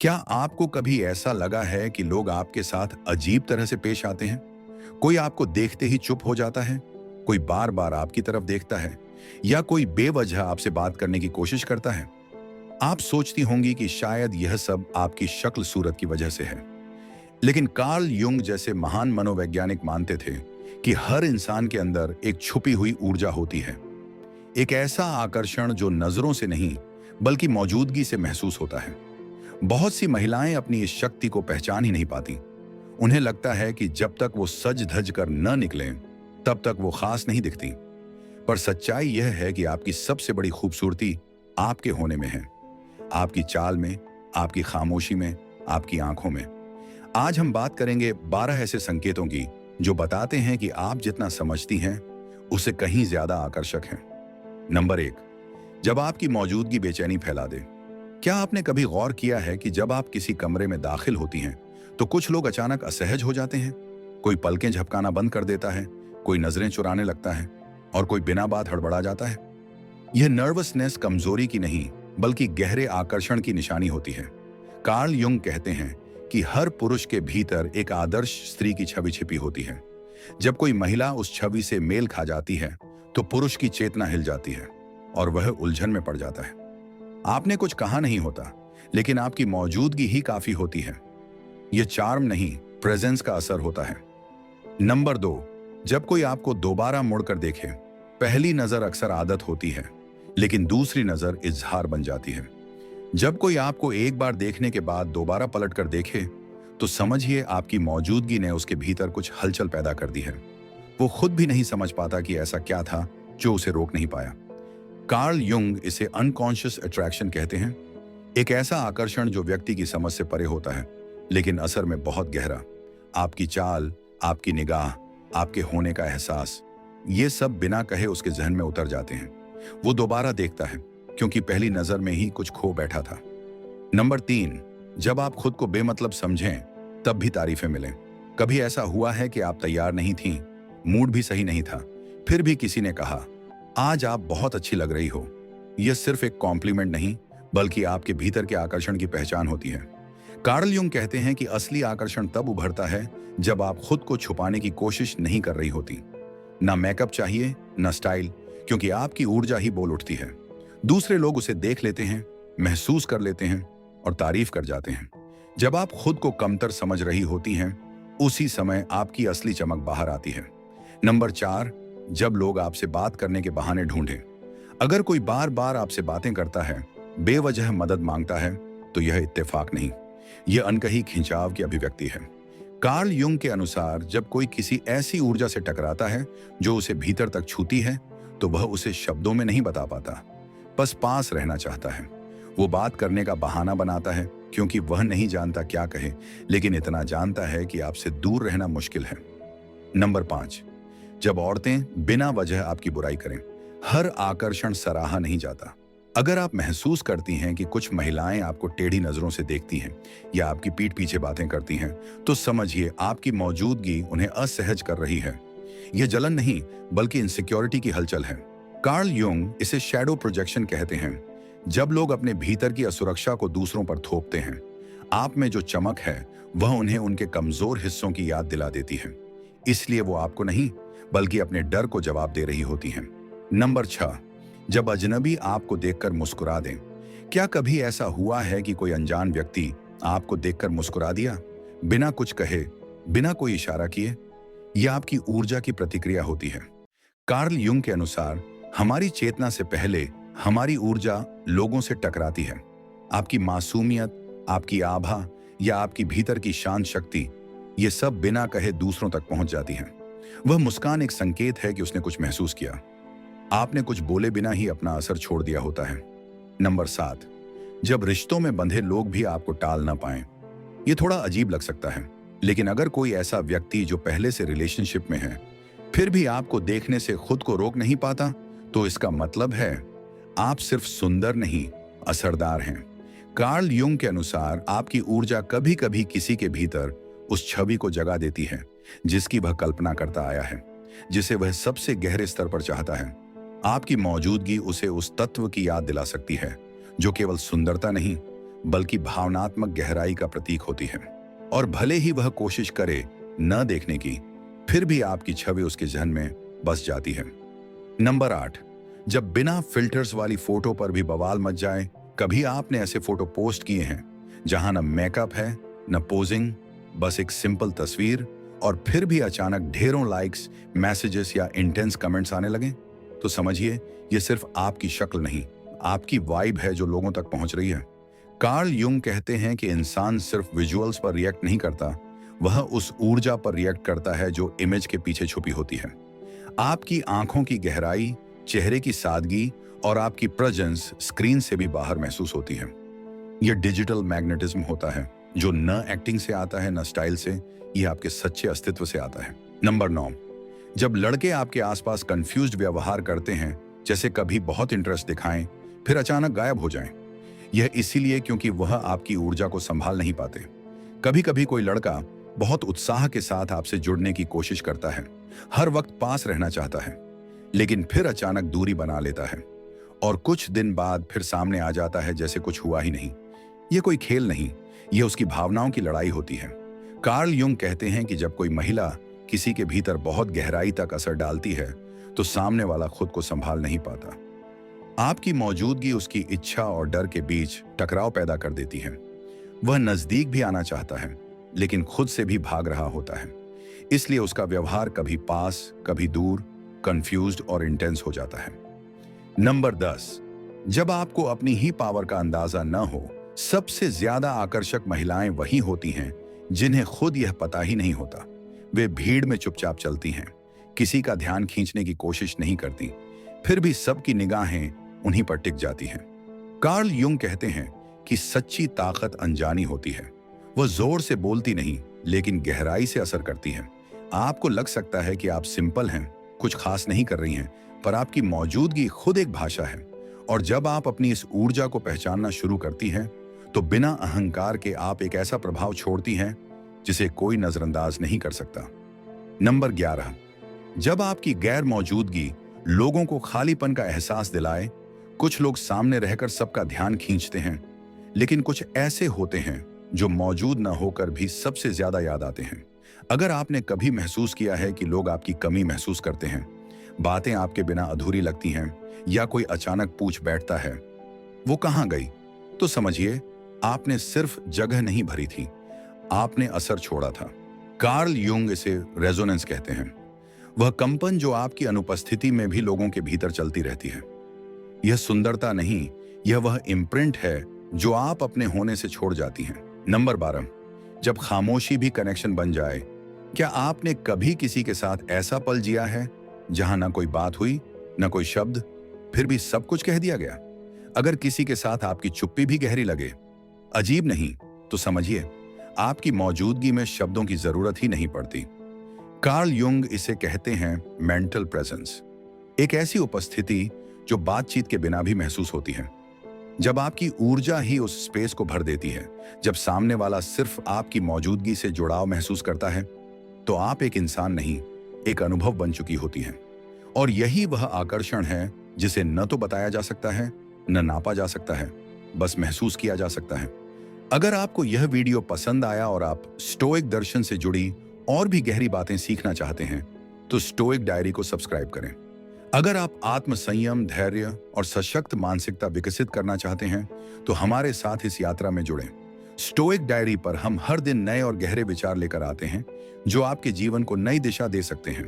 क्या आपको कभी ऐसा लगा है कि लोग आपके साथ अजीब तरह से पेश आते हैं? कोई आपको देखते ही चुप हो जाता है, कोई बार बार आपकी तरफ देखता है, या कोई बेवजह आपसे बात करने की कोशिश करता है। आप सोचती होंगी कि शायद यह सब आपकी शक्ल सूरत की वजह से है। लेकिन कार्ल युंग जैसे महान मनोवैज्ञानिक मानते थे कि हर इंसान के अंदर एक छुपी हुई ऊर्जा होती है। एक ऐसा आकर्षण जो नजरों से नहीं बल्कि मौजूदगी से महसूस होता है। बहुत सी महिलाएं अपनी इस शक्ति को पहचान ही नहीं पाती। उन्हें लगता है कि जब तक वो सज धज कर न निकलें, तब तक वो खास नहीं दिखती। पर सच्चाई यह है कि आपकी सबसे बड़ी खूबसूरती आपके होने में है, आपकी चाल में, आपकी खामोशी में, आपकी आंखों में। आज हम बात करेंगे 12 ऐसे संकेतों की जो बताते हैं कि आप जितना समझती हैं उससे कहीं ज्यादा आकर्षक हैं। नंबर 1, जब आपकी मौजूदगी बेचैनी फैला दे। क्या आपने कभी गौर किया है कि जब आप किसी कमरे में दाखिल होती हैं तो कुछ लोग अचानक असहज हो जाते हैं? कोई पलकें झपकाना बंद कर देता है, कोई नजरें चुराने लगता है, और कोई बिना बात हड़बड़ा जाता है। यह नर्वसनेस कमजोरी की नहीं बल्कि गहरे आकर्षण की निशानी होती है। कार्ल युंग कहते हैं कि हर पुरुष के भीतर एक आदर्श स्त्री की छवि छिपी होती है। जब कोई महिला उस छवि से मेल खा जाती है तो पुरुष की चेतना हिल जाती है और वह उलझन में पड़ जाता है। आपने कुछ कहा नहीं होता, लेकिन आपकी मौजूदगी ही काफी होती है। यह चार्म नहीं, प्रेजेंस का असर होता है। नंबर 2, जब कोई आपको दोबारा मुड़कर देखे। पहली नजर अक्सर आदत होती है, लेकिन दूसरी नजर इजहार बन जाती है। जब कोई आपको एक बार देखने के बाद दोबारा पलट कर देखे, तो समझिए आपकी मौजूदगी ने उसके भीतर कुछ हलचल पैदा कर दी है। वो खुद भी नहीं समझ पाता कि ऐसा क्या था जो उसे रोक नहीं पाया। कार्ल युंग इसे अनकॉन्शियस अट्रैक्शन कहते हैं। एक ऐसा आकर्षण जो व्यक्ति की समझ से परे होता है, लेकिन असर में बहुत गहरा। आपकी चाल, आपकी निगाह, आपके होने का एहसास, ये सब बिना कहे उसके जहन में उतर जाते हैं। वो दोबारा देखता है क्योंकि पहली नजर में ही कुछ खो बैठा था। नंबर 3, जब आप खुद को बेमतलब समझें तब भी तारीफें मिलें। कभी ऐसा हुआ है कि आप तैयार नहीं थीं, मूड भी सही नहीं था, फिर भी किसी ने कहा, आज आप बहुत अच्छी लग रही हो। यह सिर्फ एक कॉम्प्लीमेंट नहीं बल्कि आपके भीतर के आकर्षण की पहचान होती है। कार्ल युंग कहते हैं कि असली आकर्षण तब उभरता है जब आप खुद को छुपाने की कोशिश नहीं कर रही होती। ना मेकअप चाहिए, ना स्टाइल, क्योंकि आपकी ऊर्जा ही बोल उठती है। दूसरे लोग उसे देख लेते हैं, महसूस कर लेते हैं और तारीफ कर जाते हैं। जब आप खुद को कमतर समझ रही होती हैं, उसी समय आपकी असली चमक बाहर आती है। नंबर 4, जब लोग आपसे बात करने के बहाने ढूंढें। अगर कोई बार बार आपसे बातें करता है, बेवजह मदद मांगता है, तो यह इत्तेफाक नहीं, यह अनकही खिंचाव की अभिव्यक्ति है। कार्ल युंग के अनुसार जब कोई किसी ऐसी ऊर्जा से टकराता है जो उसे भीतर तक छूती है, तो वह उसे शब्दों में नहीं बता पाता, बस पास रहना चाहता है। वो बात करने का बहाना बनाता है क्योंकि वह नहीं जानता क्या कहे, लेकिन इतना जानता है कि आपसे दूर रहना मुश्किल है। नंबर 5, जब औरतें बिना वजह आपकी बुराई करें। हर आकर्षण सराहा नहीं जाता। अगर आप महसूस करती हैं कि कुछ महिलाएं आपको टेढ़ी नजरों से देखती हैं या आपकी पीठ पीछे बातें करती हैं, तो समझिए आपकी मौजूदगी उन्हें असहज कर रही है। यह जलन नहीं बल्कि इनसिक्योरिटी की हलचल है। कार्ल युंग इसे शैडो प्रोजेक्शन कहते हैं। जब लोग अपने भीतर की असुरक्षा को दूसरों पर थोपते हैं, आप में जो चमक है वह उन्हें उनके कमजोर हिस्सों की याद दिला देती है। इसलिए वो आपको नहीं बल्कि अपने डर को जवाब दे रही होती हैं। नंबर 6, जब अजनबी आपको देखकर मुस्कुरा दें। क्या कभी ऐसा हुआ है कि कोई अनजान व्यक्ति आपको देखकर मुस्कुरा दिया, बिना कुछ कहे, बिना कोई इशारा किए? यह आपकी ऊर्जा की प्रतिक्रिया होती है। कार्ल युंग के अनुसार हमारी चेतना से पहले हमारी ऊर्जा लोगों से टकराती है। आपकी मासूमियत, आपकी आभा या आपकी भीतर की शांत शक्ति, ये सब बिना कहे दूसरों तक पहुंच जाती है। वह मुस्कान एक संकेत है कि उसने कुछ महसूस किया। आपने कुछ बोले बिना ही अपना असर छोड़ दिया होता है। नंबर 7, जब रिश्तों में बंधे लोग भी आपको टाल ना पाएं। यह थोड़ा अजीब लग सकता है, लेकिन अगर कोई ऐसा व्यक्ति जो पहले से रिलेशनशिप में है फिर भी आपको देखने से खुद को रोक नहीं पाता, तो इसका मतलब है आप सिर्फ सुंदर नहीं, असरदार हैं। कार्ल युंग के अनुसार आपकी ऊर्जा कभी कभी किसी के भीतर उस छवि को जगा देती है जिसकी वह कल्पना करता आया है, जिसे वह सबसे गहरे स्तर पर चाहता है। आपकी मौजूदगी उसे उस तत्व की याद दिला सकती है जो केवल सुंदरता नहीं बल्कि भावनात्मक गहराई का प्रतीक होती है। और भले ही वह कोशिश करे न देखने की, फिर भी आपकी छवि उसके जहन में बस जाती है। नंबर 8, जब बिना फिल्टर्स वाली फोटो पर भी बवाल मच जाए। कभी आपने ऐसे फोटो पोस्ट किए हैं जहां न मेकअप है न पोजिंग, बस एक सिंपल तस्वीर, और फिर भी अचानक ढेरों लाइक्स, मैसेजेस या इंटेंस कमेंट्स आने लगे? तो समझिए, ये सिर्फ आपकी शक्ल नहीं, आपकी वाइब है जो लोगों तक पहुंच रही है। कार्ल युंग कहते हैं कि इंसान सिर्फ विजुअल्स पर रिएक्ट नहीं करता, वह उस ऊर्जा पर रिएक्ट करता है जो इमेज के पीछे छुपी होती है। आपकी आंखों की गहराई, चेहरे की सादगी और आपकी प्रेजेंस स्क्रीन से भी बाहर महसूस होती है। यह डिजिटल मैग्नेटिज्म होता है जो न एक्टिंग से आता है न स्टाइल से, यह आपके सच्चे अस्तित्व से आता है। नंबर 9, जब लड़के आपके आसपास कंफ्यूज्ड व्यवहार करते हैं, जैसे कभी बहुत इंटरेस्ट दिखाएं फिर अचानक गायब हो जाएं। यह इसीलिए क्योंकि वह आपकी ऊर्जा को संभाल नहीं पाते। कभी कभी कोई लड़का बहुत उत्साह के साथ आपसे जुड़ने की कोशिश करता है, हर वक्त पास रहना चाहता है, लेकिन फिर अचानक दूरी बना लेता है और कुछ दिन बाद फिर सामने आ जाता है जैसे कुछ हुआ ही नहीं। यह कोई खेल नहीं, यह उसकी भावनाओं की लड़ाई होती है। कार्ल युंग कहते हैं कि जब कोई महिला किसी के भीतर बहुत गहराई तक असर डालती है तो सामने वाला खुद को संभाल नहीं पाता। आपकी मौजूदगी उसकी इच्छा और डर के बीच टकराव पैदा कर देती है। वह नजदीक भी आना चाहता है लेकिन खुद से भी भाग रहा होता है, इसलिए उसका व्यवहार कभी पास कभी दूर, कंफ्यूज्ड और इंटेंस हो जाता है। नंबर 10, जब आपको अपनी ही पावर का अंदाजा न हो। सबसे ज्यादा आकर्षक महिलाएं वही होती हैं जिन्हें खुद यह पता ही नहीं होता। वे भीड़ में चुपचाप चलती हैं, किसी का ध्यान खींचने की कोशिश नहीं करती, फिर भी सबकी निगाहें उन्हीं पर टिक जाती हैं। कार्ल युंग कहते हैं कि सच्ची ताकत अनजानी होती है। वह जोर से बोलती नहीं लेकिन गहराई से असर करती है। आपको लग सकता है कि आप सिंपल हैं, कुछ खास नहीं कर रही हैं, पर आपकी मौजूदगी खुद एक भाषा है। और जब आप अपनी इस ऊर्जा को पहचानना शुरू करती हैं तो बिना अहंकार के आप एक ऐसा प्रभाव छोड़ती हैं जिसे कोई नजरअंदाज नहीं कर सकता। नंबर 11, जब आपकी गैर मौजूदगी लोगों को खालीपन का एहसास दिलाए। कुछ लोग सामने रहकर सबका ध्यान खींचते हैं, लेकिन कुछ ऐसे होते हैं जो मौजूद न होकर भी सबसे ज्यादा याद आते हैं। अगर आपने कभी महसूस किया है कि लोग आपकी कमी महसूस करते हैं, बातें आपके बिना अधूरी लगती हैं, या कोई अचानक पूछ बैठता है वो कहाँ गई, तो समझिए आपने सिर्फ जगह नहीं भरी थी, आपने असर छोड़ा था। कार्ल युंग इसे रेजोनेंस कहते हैं, वह कंपन जो आपकी अनुपस्थिति में भी लोगों के भीतर चलती रहती है। यह सुंदरता नहीं, यह वह इम्प्रिंट है जो आप अपने होने से छोड़ जाती हैं। नंबर 12, जब खामोशी भी कनेक्शन बन जाए। क्या आपने कभी किसी के साथ ऐसा पल जिया है जहां ना कोई बात हुई ना कोई शब्द, फिर भी सब कुछ कह दिया गया? अगर किसी के साथ आपकी चुप्पी भी गहरी लगे, अजीब नहीं, तो समझिए आपकी मौजूदगी में शब्दों की जरूरत ही नहीं पड़ती। कार्ल युंग इसे कहते हैं मेंटल प्रेजेंस, एक ऐसी उपस्थिति जो बातचीत के बिना भी महसूस होती है। जब आपकी ऊर्जा ही उस स्पेस को भर देती है, जब सामने वाला सिर्फ आपकी मौजूदगी से जुड़ाव महसूस करता है, तो आप एक इंसान नहीं, एक अनुभव बन चुकी होती हैं। और यही वह आकर्षण है जिसे न तो बताया जा सकता है न नापा जा सकता है, बस महसूस किया जा सकता है। अगर आपको यह वीडियो पसंद आया और आप स्टोइक दर्शन से जुड़ी और भी गहरी बातें सीखना चाहते हैं तो स्टोइक डायरी को सब्सक्राइब करें। अगर आप आत्म संयम, धैर्य और सशक्त मानसिकता विकसित करना चाहते हैं तो हमारे साथ इस यात्रा में जुड़ें। स्टोइक डायरी पर हम हर दिन नए और गहरे विचार लेकर आते हैं जो आपके जीवन को नई दिशा दे सकते हैं।